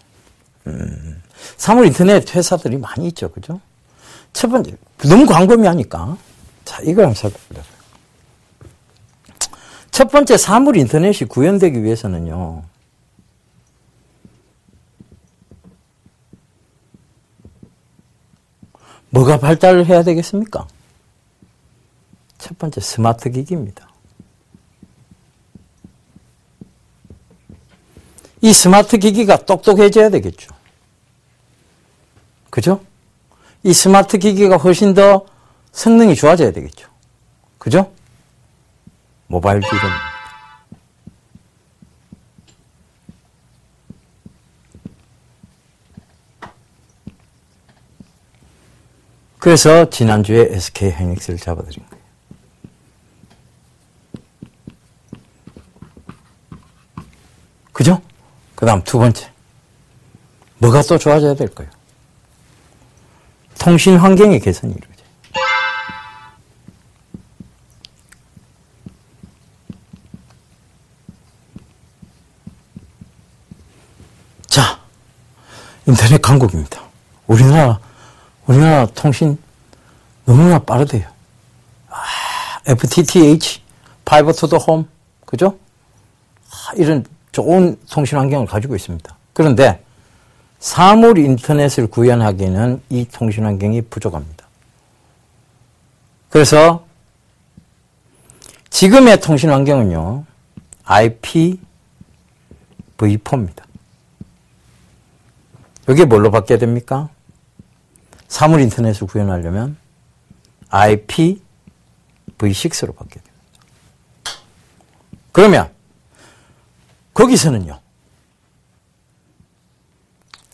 Speaker 2: 사물 인터넷 회사들이 많이 있죠. 그죠? 첫 번째, 너무 광범위하니까. 자, 이걸 한번 살펴보려고요. 첫 번째, 사물 인터넷이 구현되기 위해서는요, 뭐가 발달을 해야 되겠습니까? 첫 번째, 스마트 기기입니다. 이 스마트 기기가 똑똑해져야 되겠죠. 그죠? 이 스마트 기기가 훨씬 더 성능이 좋아져야 되겠죠. 그죠? 모바일 기기입니다. 그래서 지난주에 SK 하이닉스를 잡아드린 거예요. 그죠? 그 다음 두 번째. 뭐가 또 좋아져야 될까요? 통신 환경의 개선이 이루어져요. 자, 인터넷 강국입니다. 우리나라 통신 너무나 빠르대요. FTTH, Fiber to the Home, 그죠? 이런 좋은 통신 환경을 가지고 있습니다. 그런데 사물 인터넷을 구현하기에는 이 통신 환경이 부족합니다. 그래서 지금의 통신 환경은요, IPv4입니다. 여기에 뭘로 바뀌어야 됩니까? 사물 인터넷을 구현하려면 IPv6로 바뀌어야 됩니다. 그러면 거기서는요.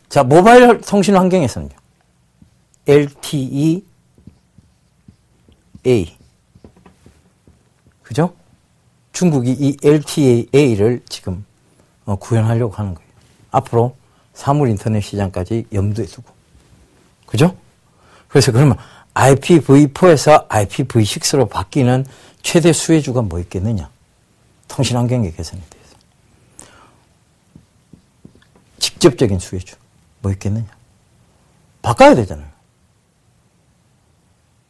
Speaker 2: 자, 모바일 통신 환경에서는요. LTEA. 그죠? 중국이 이 LTEA를 지금 구현하려고 하는 거예요. 앞으로 사물 인터넷 시장까지 염두에 두고. 그죠? 그래서 그러면 IPv4에서 IPv6로 바뀌는 최대 수혜주가 뭐 있겠느냐? 통신 환경의 개선에 대해서. 직접적인 수혜주. 뭐 있겠느냐? 바꿔야 되잖아요.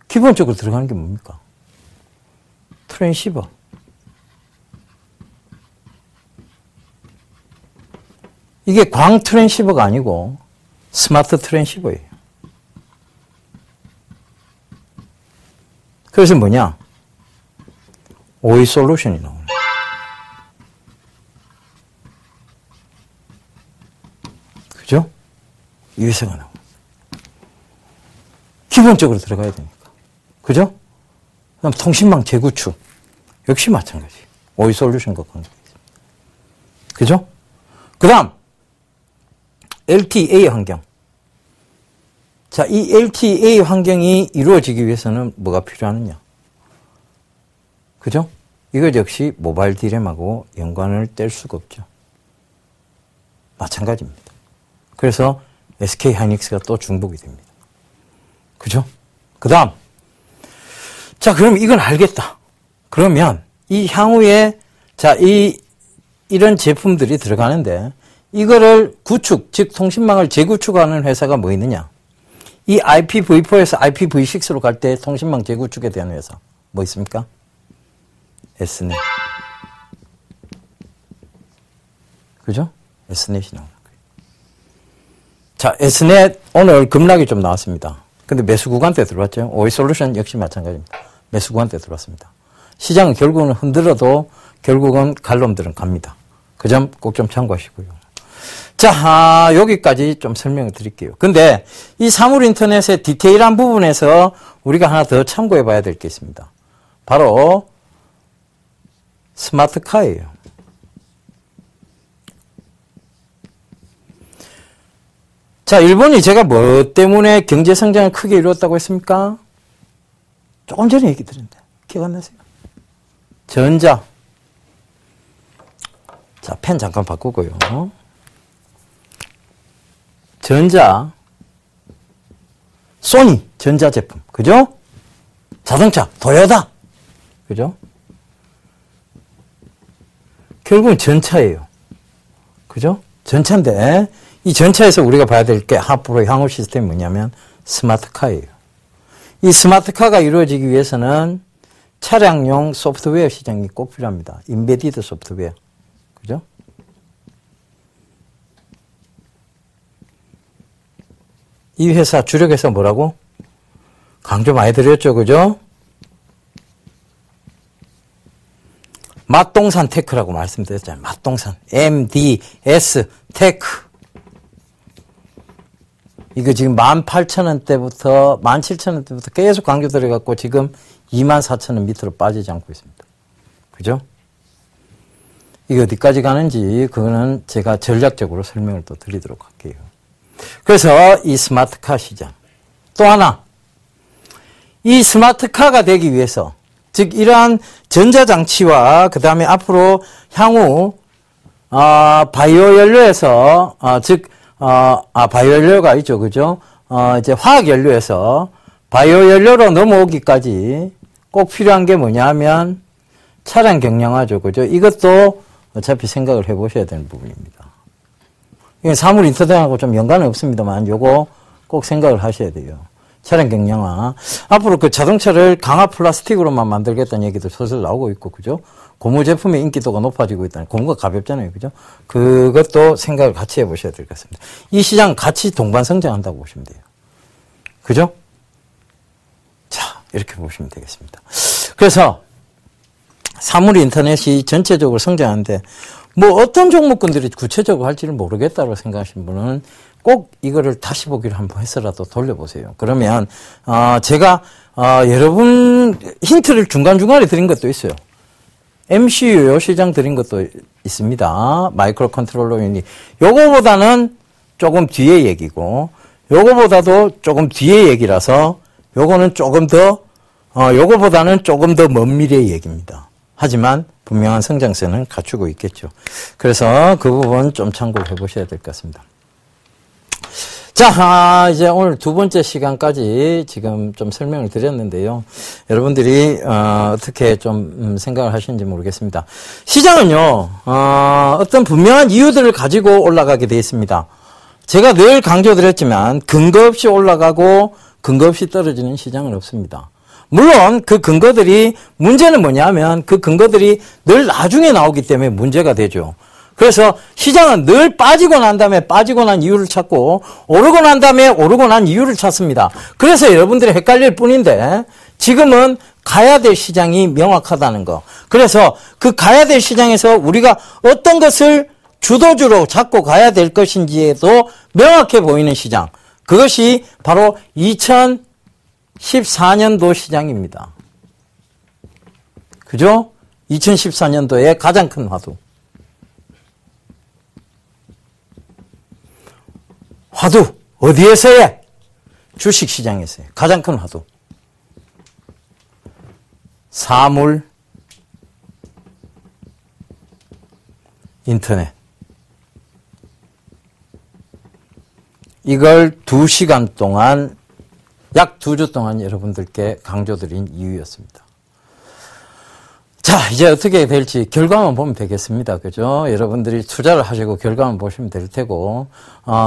Speaker 2: 기본적으로 들어가는 게 뭡니까? 트랜시버. 이게 광 트랜시버가 아니고 스마트 트랜시버예요. 그래서 뭐냐? OE 솔루션이 나오네. 그죠? 이 회사가 나오네. 기본적으로 들어가야 되니까. 그죠? 그 다음 통신망 재구축. 역시 마찬가지. OE 솔루션과 관계가 있습니다. 그죠? 그 다음, LTEA 환경. 자, 이 LTEA 환경이 이루어지기 위해서는 뭐가 필요하느냐? 그죠? 이것 역시 모바일 디램하고 연관을 뗄 수가 없죠. 마찬가지입니다. 그래서 SK 하이닉스가 또 중복이 됩니다. 그죠? 그 다음. 자, 그럼 이건 알겠다. 그러면 이 향후에, 자, 이런 제품들이 들어가는데, 이거를 구축, 즉 통신망을 재구축하는 회사가 뭐 있느냐? 이 IPv4에서 IPv6로 갈 때 통신망 재구축에 대한 회사 뭐 있습니까? Snet. 그죠? S넷이 나오는 거예요. 자, Snet 오늘 급락이 좀 나왔습니다. 근데 매수 구간대 들어왔죠? OE 솔루션 역시 마찬가지입니다. 매수 구간대 들어왔습니다. 시장은 결국은 흔들어도 결국은 갈 놈들은 갑니다. 그 점 꼭 좀 참고하시고요. 자, 여기까지 좀 설명을 드릴게요. 근데 이 사물 인터넷의 디테일한 부분에서 우리가 하나 더 참고해 봐야 될 게 있습니다. 바로 스마트카예요. 자, 일본이 제가 뭐 때문에 경제 성장을 크게 이루었다고 했습니까? 조금 전에 얘기 드렸는데 기억 안 나세요? 전자. 자, 펜 잠깐 바꾸고요. 전자, 소니, 전자제품. 그죠? 자동차, 도요타. 그죠? 결국은 전차예요. 그죠? 전차인데, 이 전차에서 우리가 봐야 될 게 앞으로 향후 시스템이 뭐냐면 스마트카예요. 이 스마트카가 이루어지기 위해서는 차량용 소프트웨어 시장이 꼭 필요합니다. 인베디드 소프트웨어. 그죠? 이 회사, 주력회사 뭐라고? 강조 많이 드렸죠, 그죠? 맛동산 테크라고 말씀드렸잖아요. 맛동산. MDS 테크. 이거 지금 18,000원대부터, 17,000원대부터 계속 강조 들어갔고, 지금 24,000원 밑으로 빠지지 않고 있습니다. 그죠? 이게 어디까지 가는지, 그거는 제가 전략적으로 설명을 또 드리도록 할게요. 그래서 이 스마트카 시장. 또 하나. 이 스마트카가 되기 위해서, 즉, 이러한 전자장치와 그 다음에 앞으로 향후, 바이오 연료에서, 바이오 연료가 있죠. 그죠? 이제 화학 연료에서 바이오 연료로 넘어오기까지 꼭 필요한 게 뭐냐 하면 차량 경량화죠. 그죠? 이것도 어차피 생각을 해 보셔야 되는 부분입니다. 이건 사물 인터넷하고 좀 연관은 없습니다만 요거 꼭 생각을 하셔야 돼요. 차량 경량화. 앞으로 그 자동차를 강화 플라스틱으로만 만들겠다는 얘기도 슬슬 나오고 있고, 그죠? 고무 제품의 인기도가 높아지고 있다는, 고무가 가볍잖아요. 그죠? 그것도 생각을 같이 해보셔야 될 것 같습니다. 이 시장 같이 동반 성장한다고 보시면 돼요. 그죠? 자, 이렇게 보시면 되겠습니다. 그래서 사물 인터넷이 전체적으로 성장하는데, 뭐 어떤 종목군들이 구체적으로 할지를 모르겠다고 생각하시는 분은 꼭 이거를 다시 보기를 한번 해서라도 돌려보세요. 그러면 제가 여러분 힌트를 중간중간에 드린 것도 있어요. MCU 시장 드린 것도 있습니다. 마이크로 컨트롤러 유닛. 요거보다는 조금 뒤에 얘기고, 요거보다도 조금 뒤에 얘기라서 요거는 조금 더 요거보다는 조금 더 먼 미래의 얘기입니다. 하지만 분명한 성장세는 갖추고 있겠죠. 그래서 그 부분 좀 참고해 보셔야 될 것 같습니다. 자, 이제 오늘 두 번째 시간까지 지금 좀 설명을 드렸는데요. 여러분들이 어떻게 좀 생각을 하시는지 모르겠습니다. 시장은요, 어떤 분명한 이유들을 가지고 올라가게 되어 있습니다. 제가 늘 강조드렸지만 근거 없이 올라가고 근거 없이 떨어지는 시장은 없습니다. 물론 그 근거들이 문제는 뭐냐면 그 근거들이 늘 나중에 나오기 때문에 문제가 되죠. 그래서 시장은 늘 빠지고 난 다음에 빠지고 난 이유를 찾고 오르고 난 다음에 오르고 난 이유를 찾습니다. 그래서 여러분들이 헷갈릴 뿐인데 지금은 가야 될 시장이 명확하다는 거. 그래서 그 가야 될 시장에서 우리가 어떤 것을 주도주로 잡고 가야 될 것인지에도 명확해 보이는 시장. 그것이 바로 2014년도 시장입니다. 그죠? 2014년도의 가장 큰 화두. 화두 어디에서의? 주식시장에서의 가장 큰 화두. 사물, 인터넷. 이걸 2시간 동안 약 2주 동안 여러분들께 강조드린 이유였습니다. 자, 이제 어떻게 될지 결과만 보면 되겠습니다. 그죠? 여러분들이 투자를 하시고 결과만 보시면 될 테고,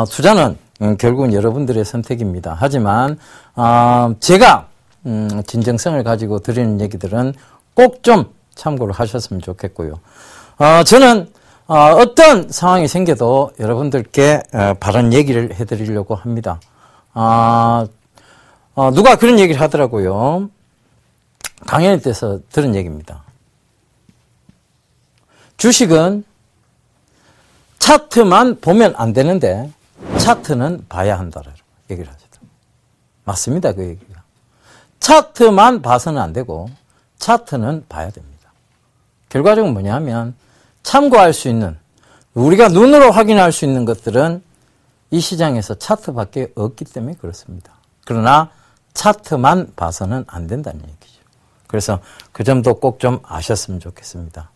Speaker 2: 투자는 결국은 여러분들의 선택입니다. 하지만, 제가, 진정성을 가지고 드리는 얘기들은 꼭 좀 참고를 하셨으면 좋겠고요. 저는, 어떤 상황이 생겨도 여러분들께 바른 얘기를 해드리려고 합니다. 누가 그런 얘기를 하더라고요. 강연회 때서 들은 얘기입니다. 주식은 차트만 보면 안 되는데 차트는 봐야 한다라고 얘기를 하시더라고요. 맞습니다, 그 얘기가. 차트만 봐서는 안 되고 차트는 봐야 됩니다. 결과적으로 뭐냐 하면 참고할 수 있는, 우리가 눈으로 확인할 수 있는 것들은 이 시장에서 차트밖에 없기 때문에 그렇습니다. 그러나 차트만 봐서는 안 된다는 얘기죠. 그래서 그 점도 꼭 좀 아셨으면 좋겠습니다.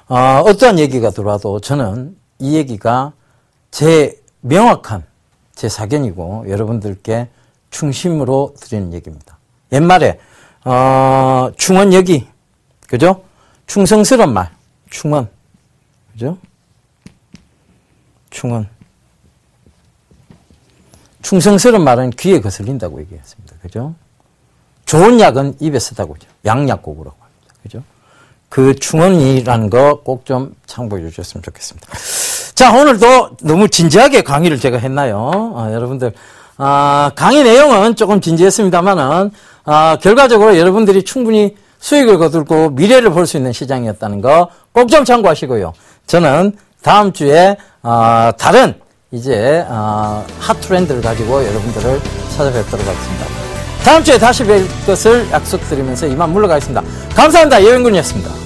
Speaker 2: 어떠한 얘기가 들어와도 저는 이 얘기가 제 명확한 제 사견이고 여러분들께 충심으로 드리는 얘기입니다. 옛말에 충언여기, 그죠? 충성스러운 말, 충언, 그죠? 충언. 충성스러운 말은 귀에 거슬린다고 얘기했습니다. 그죠? 좋은 약은 입에 쓰다고 그죠? 양약곡이라고 합니다. 그죠? 그 충언이라는 거 꼭 좀 참고해 주셨으면 좋겠습니다. 자, 오늘도 너무 진지하게 강의를 제가 했나요? 여러분들, 강의 내용은 조금 진지했습니다만은, 결과적으로 여러분들이 충분히 수익을 거두고 미래를 볼 수 있는 시장이었다는 거 꼭 좀 참고하시고요. 저는 다음 주에, 다른 이제, 핫 트렌드를 가지고 여러분들을 찾아뵙도록 하겠습니다. 다음 주에 다시 뵐 것을 약속드리면서 이만 물러가겠습니다. 감사합니다. 여행군이었습니다.